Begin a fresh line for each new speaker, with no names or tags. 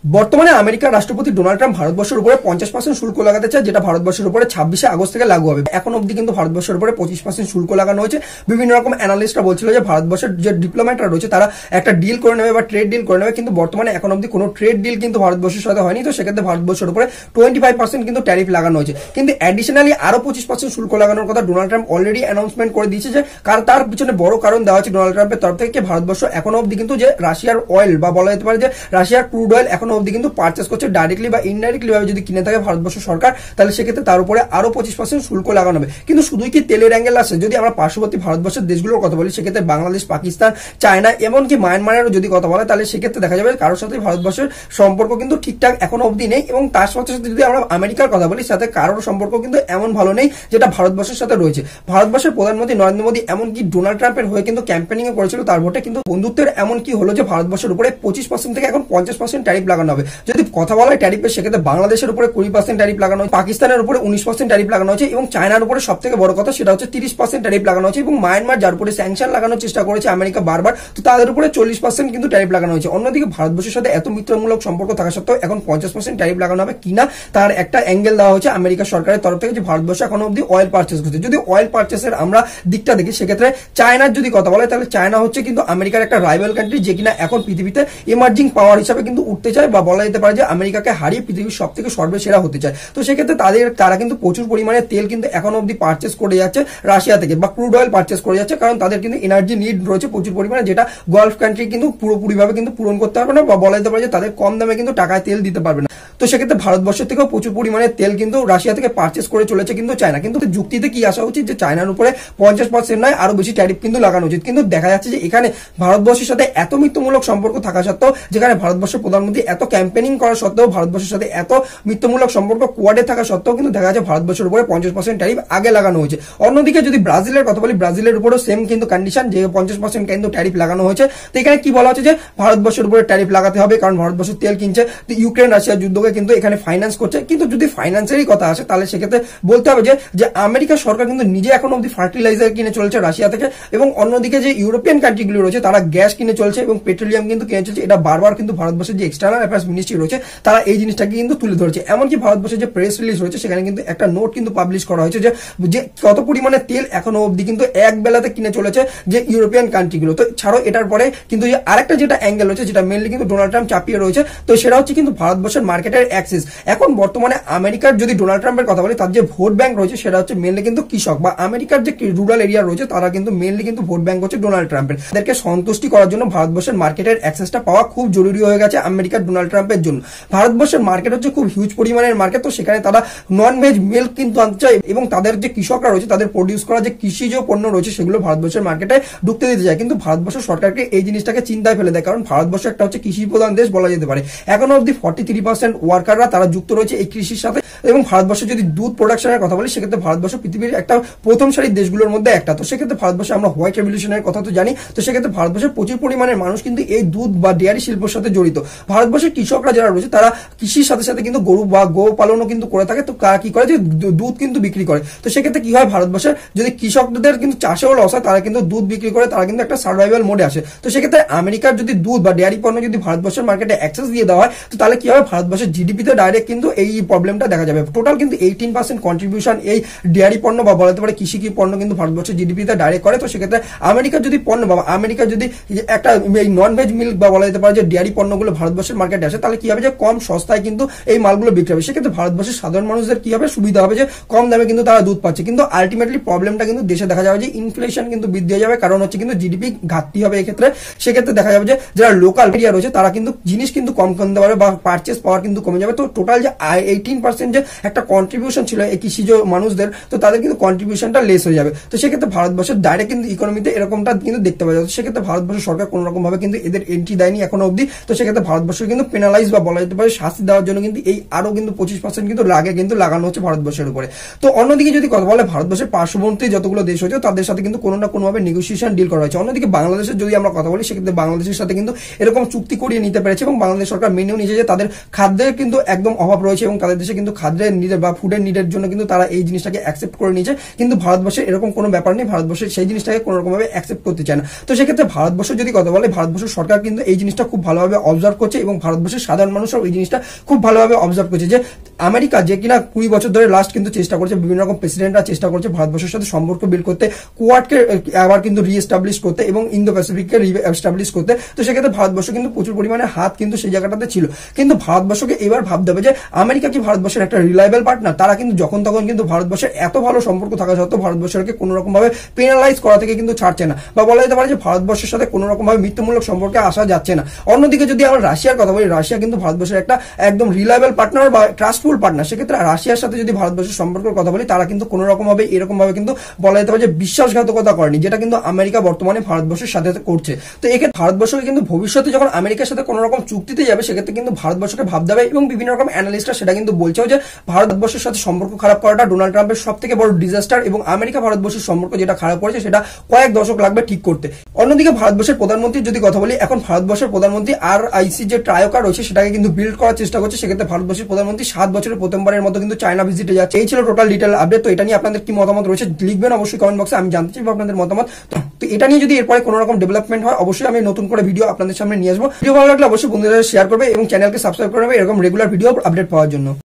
বর্তমানে আমেরিকার রাষ্ট্রপতি ডোনাল্ড ট্রাম্প ভারতবর্ষের উপরে 50% শুল্ক লাগাতে চায়, যেটা ভারতবর্ষের উপরে 26শে আগস্ট থেকে লাগু হবে। এখন অব্দি কিন্তু ভারতবর্ষের উপরে 25% শুল্ক লাগানো হয়েছে। বিভিন্ন রকম অ্যানালিস্টরা বলছিল যে ভারতবর্ষের যে ডিপ্লোম্যাটরা রয়েছে তারা একটা ডিল করে নেবে বা ট্রেড ডিল করে নেবে, কিন্তু বর্তমানে এখন অব্দি কোনো ট্রেড ডিল কিন্তু ভারতবর্ষের সাথে হয়নি। তো সেক্ষেত্রে ভারতবর্ষের উপরে 25% কিন্তু ট্যারিফ লাগানো হয়েছে, কিন্তু অ্যাডিশনালি আরো 25% শুল্ক লাগানোর কথা ডোনাল্ড ট্রাম্প অলরেডি অ্যানাউন্সমেন্ট করে দিয়েছে। যে তার পিছনে বড় কারণ দেওয়া হচ্ছে ডোনাল্ড ট্রাম্পের তরফ থেকে ভারতবর্ষ এখনো অব্দি কিন্তু যে রাশিয়ার অয়েল বা বলা যেতে পারে যে রাশিয়ার ক্রুড অয়েল এখনো অব্দি কিন্তু পারচেস করছে ডাইরেক্টলি বা ইনডাইরেক্টলি ভাবে যদি কিনে থাকে ভারতবর্ষ সরকার, তাহলে সেক্ষেত্রে তার উপরে আরো 25% শুল্ক লাগানো হবে। কিন্তু শুধুই কি তেলের অ্যাঙ্গেল আছে? যদি আমরা পার্শ্ববর্তী ভারতবর্ষের দেশগুলোর কথা বলি, সেক্ষেত্রে বাংলাদেশ, পাকিস্তান, চায়না, এমনকি মায়ানমারেরও যদি কথা বলে, তাহলে সেক্ষেত্রে দেখা যাবে কারোর সাথে ভারতবর্ষের সম্পর্ক কিন্তু ঠিকঠাক এখনো অব্দি নেই। এবং তার সাথে সাথে যদি আমরা আমেরিকার কথা বলি, সাথে কারোর সম্পর্ক কিন্তু এমন ভালো নেই যেটা ভারতবর্ষের সাথে রয়েছে। ভারতবর্ষের প্রধানমন্ত্রী নরেন্দ্র মোদী এমনকি ডোনাল্ড ট্রাম্পের হয়ে কিন্তু ক্যাম্পেনিং করেছিল তার ভোটে, কিন্তু বন্ধুত্বের এমন কি হলো যে ভারতবর্ষের উপরে 25% থেকে এখন 50% ট্যারিফ লাগানো হবে। যদি কথা বলা হয় ট্যারিফের, সেক্ষেত্রে বাংলাদেশের উপরে 20% ট্যারিফ লাগানো হয়েছে, পাকিস্তানের উপরে 19% ট্যারিফ লাগানো হয়েছে, এবং চায়নার উপরে সব থেকে বড় কথা সেটা হচ্ছে 30% ট্যারিফ লাগানো হয়েছে। এবং মায়ানমার, যার উপরে স্যাংশন লাগানোর চেষ্টা করেছে আমেরিকা বারবার, তো তাদের উপরে 40% কিন্তু ট্যারিফ লাগানো হয়েছে। অন্যদিকে ভারতবর্ষের সাথে এত মিত্রমূলক সম্পর্ক থাকা সত্ত্বেও এখন 50% ট্যারিফ লাগানো হবে কিনা তার একটা অ্যাঙ্গেল দেওয়া হয়েছে আমেরিকা সরকারের তরফ থেকে, যে ভারতবর্ষ এখন অব্দি অয়েল পারচেস করছে। যদি অয়েল পারচেসের আমরা দিকটা দেখি, সেক্ষেত্রে চায়নার যদি কথা বলে, তাহলে চায়না হচ্ছে কিন্তু আমেরিকার একটা রাইভাল কান্ট্রি, যে কিনা এখন পৃথিবীতে ইমার্জিং পাওয়ার হিসাবে কিন্তু উঠতে চায়, বা বলা যেতে পারে যে আমেরিকাকে হারিয়ে পৃথিবীর সব থেকে সর্বসেরা হতে চায়। তো সেক্ষেত্রে তারা কিন্তু প্রচুর পরিমাণে তেল কিন্তু এখন অব্দি পারচেস করে যাচ্ছে রাশিয়া থেকে, বা ক্রুড অয়েল পারচেস করে যাচ্ছে, কারণ তাদের কিন্তু এনার্জি নিড রয়েছে প্রচুর পরিমাণে, যেটা গালফ কান্ট্রি কিন্তু পুরোপুরিভাবে কিন্তু পূরণ করতে পারবে না, বা বলা যেতে পারে যে তাদের কম দামে কিন্তু টাকায় তেল দিতে পারবে না। তো সেক্ষেত্রে ভারতবর্ষের থেকেও প্রচুর পরিমাণে তেল কিন্তু রাশিয়া থেকে পারচেস করে চলেছে কিন্তু চায়না। কিন্তু যুক্তিতে কি আসা উচিত যে চায়নার উপরে 50% নয় আরো বেশি ট্যারিফ কিন্তু লাগানো উচিত। কিন্তু দেখা যাচ্ছে যে এখানে ভারতবর্ষের সাথে এত মিত্রমূলক সম্পর্ক থাকা সত্ত্বেও, যেখানে ভারতবর্ষের প্রধানমন্ত্রী এত ক্যাম্পেনিং করা সত্ত্বেও, ভারতবর্ষের সাথে এত মিত্রমূলক সম্পর্ক কোয়াডে থাকা সত্ত্বেও কিন্তু দেখা যাচ্ছে ভারতবর্ষের উপরে 50% ট্যারিফ আগে লাগানো হয়েছে। অন্যদিকে যদি ব্রাজিলের কথা বলি, ব্রাজিলের উপরেও সেম কিন্তু কন্ডিশন, যে 50% কিন্তু ট্যারিফ লাগানো হয়েছে। তো এখানে কি বলা হচ্ছে যে ভারতবর্ষের উপরে ট্যারিফ লাগাতে হবে, কারণ ভারতবর্ষের তেল কিনছে, তো ইউক্রেন রাশিয়ার যুদ্ধকে কিন্তু এখানে ফাইন্যান্স করছে। কিন্তু যদি ফাইন্যান্সেরই কথা আসে, তাহলে সেক্ষেত্রে বলতে হবে যে আমেরিকা সরকার কিন্তু নিজে এখন অব্দি ফার্টিলাইজার কিনে চলছে রাশিয়া থেকে, এবং অন্যদিকে যে ইউরোপিয়ান কান্ট্রিগুলো রয়েছে তারা গ্যাস কিনে চলছে এবং পেট্রোলিয়াম কিন্তু কিনে চলছে। এটা বারবার কিন্তু ভারতবর্ষের যে এক্সটার্নাল অ্যাফেয়ার্স মিনিস্ট্রি রয়েছে তারা এই জিনিসটাকে কিন্তু তুলে ধরেছে। এমনকি ভারতবর্ষের যে প্রেস রিলিজ রয়েছে, সেখানে কিন্তু একটা নোট কিন্তু পাবলিশ করা হয়েছে যে কত পরিমাণে তেল এখনো অব্দি কিন্তু এক বেলাতে কিনে চলেছে যে ইউরোপিয়ান কান্ট্রিগুলো। তো ছাড়াও এটার পরে কিন্তু আরেকটা যেটা অ্যাঙ্গেল রয়েছে, যেটা মেনলি কিন্তু ডোনাল্ড ট্রাম্প চাপিয়ে রয়েছে, তো সেটা হচ্ছে কিন্তু ভারতবর্ষের মার্কেটের অ্যাক্সেস। এখন বর্তমানে আমেরিকার যদি ডোনাল্ড ট্রাম্পের কথা বলি, তার যে ভোট ব্যাংক রয়েছে সেটা হচ্ছে মেনলি কিন্তু কৃষক, বা আমেরিকার যে রুরাল এরিয়া রয়েছে তারা কিন্তু মেনলি কিন্তু ভোট ব্যাংক হচ্ছে ডোনাল্ড ট্রাম্পের। তাদেরকে সন্তুষ্টি করার জন্য ভারতবর্ষের মার্কেটের অ্যাক্সেসটা পাওয়া খুব জরুরি হয়ে গেছে আমেরিকার ডোনাল্ড ট্রাম্পের জন্য। ভারতবর্ষের মার্কেট হচ্ছে খুব হিউজ পরিমাণের মার্কেট, তো সেখানে তারা নন ভেজ মিল্ক কিন্তু আনতে চায়, এবং তাদের যে কৃষকরা রয়েছে তাদের প্রডিউস করা যে কৃষিজ পণ্য রয়েছে সেগুলো ভারতবর্ষের মার্কেটে ঢুকতে দিতে চায়। কিন্তু ভারতবর্ষ সরকারকে এই জিনিসটাকে চিন্তায় ফেলে দেয়, কারণ ভারতবর্ষ একটা হচ্ছে কৃষি প্রধান দেশ বলা যেতে পারে। এখনো অব্দি 43% ওয়ার্কাররা তারা যুক্ত রয়েছে এই কৃষির সাথে। এবং ভারতবর্ষে যদি দুধ প্রোডাকশনের কথা বলি, সেক্ষেত্রে ভারতবর্ষ পৃথিবীর একটা প্রথম সারির দেশগুলোর মধ্যে একটা। তো সেক্ষেত্রে ভারতবর্ষে আমরা হোয়াইট রেভলিউশনের কথা তো জানি, তো সেক্ষেত্রে ভারতবর্ষের প্রচুর পরিমাণের মানুষ কিন্তু এই দুধ বা ডেয়ারি শিল্পের সাথে জড়িত। ভারতবর্ষের কৃষকরা যারা রয়েছে তারা কৃষির সাথে সাথে কিন্তু গরু বা গো পালনও কিন্তু করে থাকে। তো কি করে যে দুধ কিন্তু বিক্রি করে। তো সেক্ষেত্রে কি হয়, ভারতবর্ষের যদি কৃষকদের কিন্তু চাষেও লস হয়, তারা কিন্তু দুধ বিক্রি করে, তারা কিন্তু একটা সার্ভাইভাল মোডে আসে। তো সেক্ষেত্রে আমেরিকার যদি দুধ বা ডেয়ারি পণ্য যদি ভারতবর্ষের মার্কেটে অ্যাক্সেস দিয়ে দেওয়া হয়, তো তাহলে কি হবে, ভারতবর্ষের জিডিপিতে ডাইরেক্ট কিন্তু এই প্রবলেমটা দেখা যাবে। টোটাল কিন্তু 18% কন্ট্রিবিউশন এই ডেয়ারি পণ্য বা বলতে পারে কৃষি পণ্য কিন্তু ভারতবর্ষের জিডিপিতে ডাইরেক্ট করে। তো সেক্ষেত্রে আমেরিকার যদি পণ্য বা আমেরিকার যদি একটা এই নন ভেজ মিল্ক বা বলা যেতে পারে যে ডেয়ারি পণ্যগুলো ভারতবর্ষের মার্কেটে আসে, তাহলে কি হবে যে কম সস্তায় কিন্তু এই মালগুলো বিক্রি হবে। সেক্ষেত্রে ভারতবর্ষের সাধারণ মানুষদের কি হবে, সুবিধা হবে যে কম দামে কিন্তু তারা দুধ পাচ্ছে। কিন্তু আলটিমেটলি প্রবলেমটা কিন্তু দেশে দেখা যাবে যে ইনফ্লেশন কিন্তু বৃদ্ধি হয়ে যাবে, কারণ হচ্ছে কিন্তু জিডিপি ঘাটতি হবে এক্ষেত্রে। সেক্ষেত্রে দেখা যাবে যে যারা লোকাল এরিয়া রয়েছে তারা কিন্তু জিনিস কিন্তু কম কিনতে পারবে বা পারচেস পাওয়ার কিন্তু কমে যাবে। তো টোটাল যে 18% যে একটা কন্ট্রিবিউশন ছিল এই কৃষিজ মানুষদের, তো তাদের কিন্তু কন্ট্রিবিউশনটা লেস হয়ে যাবে। তো সেক্ষেত্রে ভারতবর্ষের ডাইরেক্ট কিন্তু ইকোনমিতে এরকমটা কিন্তু দেখতে পাওয়া যাবে। সেক্ষেত্রে ভারতবর্ষের সরকার কোন রকম ভাবে কিন্তু এদের এন্ট্রি দেয়নি এখনো অব্দি। তো সেক্ষেত্রে ভারতবর্ষের কিন্তু পেনালাইজ বা বলা যেতে পারে শাস্তি দেওয়ার জন্য কিন্তু এই আরো কিন্তু 25% কিন্তু কিন্তু লাগানো হচ্ছে ভারতবর্ষের উপরে। তো অন্যদিকে যদি কথা বলে, ভারতবর্ষের পার্শ্ববর্তী যতগুলো দেশ হয়েছে তাদের সাথে কিন্তু কোনো না কোনো ভাবে নেগোসিয়েশন ডিল করা হয়েছে। অন্যদিকে বাংলাদেশের যদি আমরা কথা বলি, সেক্ষেত্রে বাংলাদেশের সাথে কিন্তু এরকম চুক্তি করিয়ে নিতে পেরেছে, এবং বাংলাদেশ সরকার মেনেও নিয়েছে যে তাদের খাদ্যের খাদ্যের কিন্তু একদম অভাব রয়েছে এবং তাদের দেশে কিন্তু খাদ্যের নিডের বা ফুডের নিডের জন্য কিন্তু তারা এই জিনিসটাকে অ্যাকসেপ্ট করে নিয়েছে, কিন্তু ভারতবর্ষে এরকম কোনো ব্যাপার নেই, ভারতবর্ষের সেই জিনিসটাকে কোনো রকম ভাবে অ্যাকসেপ্ট করতে চায় না। তো সেক্ষেত্রে ভারতবর্ষ যদি কথা বলে, ভারতবর্ষ সরকার কিন্তু এই জিনিসটা খুব ভালোভাবে অবজার্ভ করছে এবং ভারতবর্ষের সাধারণ মানুষও এই জিনিসটা খুব ভালোভাবে অবজার্ভ করছে যে আমেরিকা যে কিনা 20 বছর ধরে লাস্ট কিন্তু চেষ্টা করছে, বিভিন্ন রকম প্রেসিডেন্টরা চেষ্টা করছে ভারতবর্ষের সাথে সম্পর্ক বিল্ড করতে, কোয়াডকে আবার কিন্তু রিএস্টাবলিশ করতে এবং ইন্দো প্যাসিফিককে রিএস্টাবলিশ করতে। তো সেক্ষেত্রে ভারতবর্ষ কিন্তু প্রচুর পরিমাণে হাত কিন্তু সেই জায়গাটাতে ছিল, কিন্তু ভারতবর্ষকে এবার ভাবতে হবে যে আমেরিকা কি ভারতবর্ষের একটা রিলায়েবল পার্টনার? তারা কিন্তু যখন তখন কিন্তু ভারতবর্ষের এত ভালো সম্পর্ক থাকা সত্ত্বেও ভারতবর্ষকে কোনো রকম ভাবে পেনালাইজ করা থেকে কিন্তু ছাড়ছে না, বা বলা যেতে পারে যে ভারতবর্ষের সাথে কোনো রকম ভাবে মৃত্যুমূলক সম্পর্কে আসা যাচ্ছে না। অন্যদিকে যদি আমরা রাশিয়ার কথা বলি, রাশিয়া কিন্তু ভারতবর্ষের একটা একদম রিলায়েবল পার্টনার বা ট্রাস্টফুল পার্টনার। সেক্ষেত্রে রাশিয়ার সাথে যদি ভারতবর্ষের সম্পর্কের কথা বলি, তারা কিন্তু কোনো রকম ভাবে এরকম ভাবে কিন্তু বলা যেতে পারে যে বিশ্বাসঘাতকতা করেনি, যেটা কিন্তু আমেরিকা বর্তমানে ভারতবর্ষের সাথে করছে। তো এক্ষেত্রে ভারতবর্ষকে কিন্তু ভবিষ্যতে যখন আমেরিকার সাথে কোনো রকম চুক্তিতে যাবে, সেক্ষেত্রে কিন্তু ভারতবর্ষকে ভাবতে হবে এবং বিভিন্ন রকম অ্যানালিস্টরা সেটা কিন্তু বলছেও যে ভারতবর্ষের সাথে সম্পর্ক খারাপ করাটা ডোনাল্ড ট্রাম্পের সব থেকে বড় ডিজাস্টার এবং আমেরিকা ভারতবর্ষের সম্পর্ক যেটা খারাপ করেছে সেটা কয়েক দশক লাগবে ঠিক করতে। অন্যদিকে ভারতবর্ষের প্রধানমন্ত্রীর যদি কথা বলি, এখন ভারতবর্ষের প্রধানমন্ত্রী RIC যে ট্রায়োকা রয়েছে সেটাকে কিন্তু বিল্ড করার চেষ্টা করছে। সেক্ষেত্রে ভারতবর্ষের প্রধানমন্ত্রী 7 বছরের প্রথমবারের মতো কিন্তু চায়না ভিজিটে যাচ্ছে। এই ছিল টোটাল ডিটেল আপডেট। তো এটা নিয়ে আপনাদের কি মতামত রয়েছে লিখবেন অবশ্যই কমেন্ট বক্সে, আমি জানতে চাইবো আপনাদের মতামত। তো এটা নিয়ে যদি এরপরে কোনো রকম ডেভেলপমেন্ট হয়, অবশ্যই আমি নতুন করে ভিডিও আপনাদের সামনে নিয়ে আসবো। ভিডিও ভালো লাগলে অবশ্যই বন্ধুদের শেয়ার করবে এবং চ্যানেলকে সাবস্ক্রাইব করবে এরকম রেগুলার ভিডিও আপডেট পাওয়ার জন্য।